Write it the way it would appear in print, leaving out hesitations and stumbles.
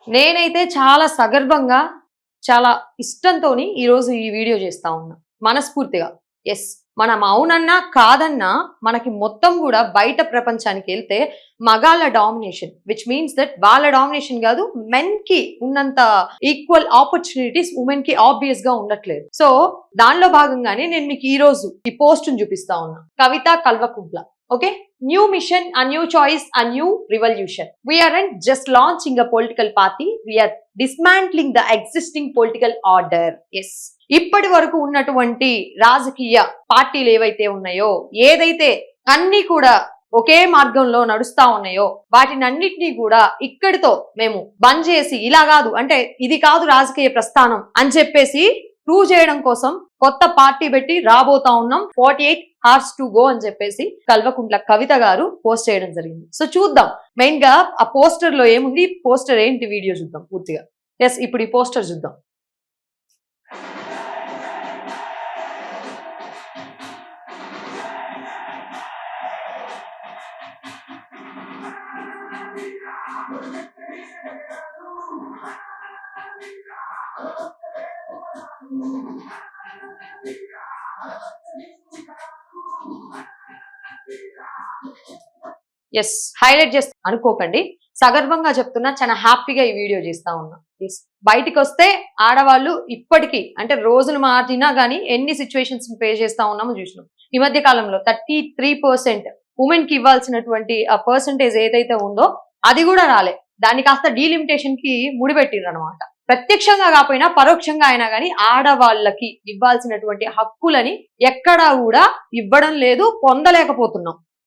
నేనైతే చాలా సగర్వంగా, చాలా ఇష్టంతోని ఈరోజు ఈ వీడియో చేస్తా ఉన్నా. మనస్ఫూర్తిగా. యెస్. మనం అవునన్నా, కాదన్నా మనకి మొత్తం గూడా బయట ప్రపంచానికెళ్తే మగాళ్ళ డామినేషన్. విచ్ మీన్స్ దట్ వాళ్ళ డామినేషన్ గాదు, మెన్‌కి ఉన్నంత ఈక్వల్ ఆపర్చునిటీస్ వుమెన్‌కి ఆబ్వియస్‌గా ఉండట్లేదు. సో, దానిలో భాగంగానే నేను మీకు ఈరోజు ఈ పోస్ట్‌ని చూపిస్తా ఉన్నా. Kavitha Kalvakuntla. Okay? New mission, a new choice, a new revolution. We aren't just launching a political party, we are dismantling the existing political order. Yes. ఇప్పటి వరకు ఉన్నటువంటి రాజకీయ పార్టీలు ఏవైతే ఉన్నాయో, ఏదైతే అన్ని కూడా ఒకే మార్గంలో నడుస్తా ఉన్నాయో వాటినన్నిటినీ కూడా ఇక్కడితో మేము బంద్ చేసి ఇలా కాదు అంటే ఇది కాదు రాజకీయ ప్రస్థానం అని చెప్పేసి ప్రూవ్ చేయడం కోసం కొత్త పార్టీ పెట్టి రాబోతా ఉన్నాం. 48 hours to go అని చెప్పేసి కల్వకుంట్ల కవిత గారు పోస్ట్ చేయడం జరిగింది. సో చూద్దాం మెయిన్ గా ఆ పోస్టర్ లో ఏముంది, పోస్టర్ ఏంటి, వీడియో చూద్దాం పూర్తిగా. ఎస్, ఇప్పుడు ఈ పోస్టర్ చూద్దాం. ఎస్, హైలైట్ చేస్తా అనుకోకండి, సగర్వంగా చెప్తున్నా, చాలా హ్యాపీగా ఈ వీడియో చేస్తా ఉన్నా. బయటికి వస్తే ఆడవాళ్ళు ఇప్పటికీ అంటే రోజులు మారినా గానీ ఎన్ని సిచ్యువేషన్స్ ఫేస్ చేస్తా ఉన్నామో చూసినాం. ఈ మధ్య కాలంలో 33% ఉమెన్ కి ఇవ్వాల్సినటువంటి ఆ పర్సంటేజ్ ఏదైతే ఉందో అది కూడా రాలే. దాన్ని కాస్త డీలిమిటేషన్ కి ముడిపెట్టిండ్రు అనమాట. ప్రత్యక్షంగా కాకపోయినా పరోక్షంగా అయినా కానీ ఆడవాళ్ళకి ఇవ్వాల్సినటువంటి హక్కులని ఎక్కడా కూడా ఇవ్వడం లేదు, పొందలేకపోతున్నాం.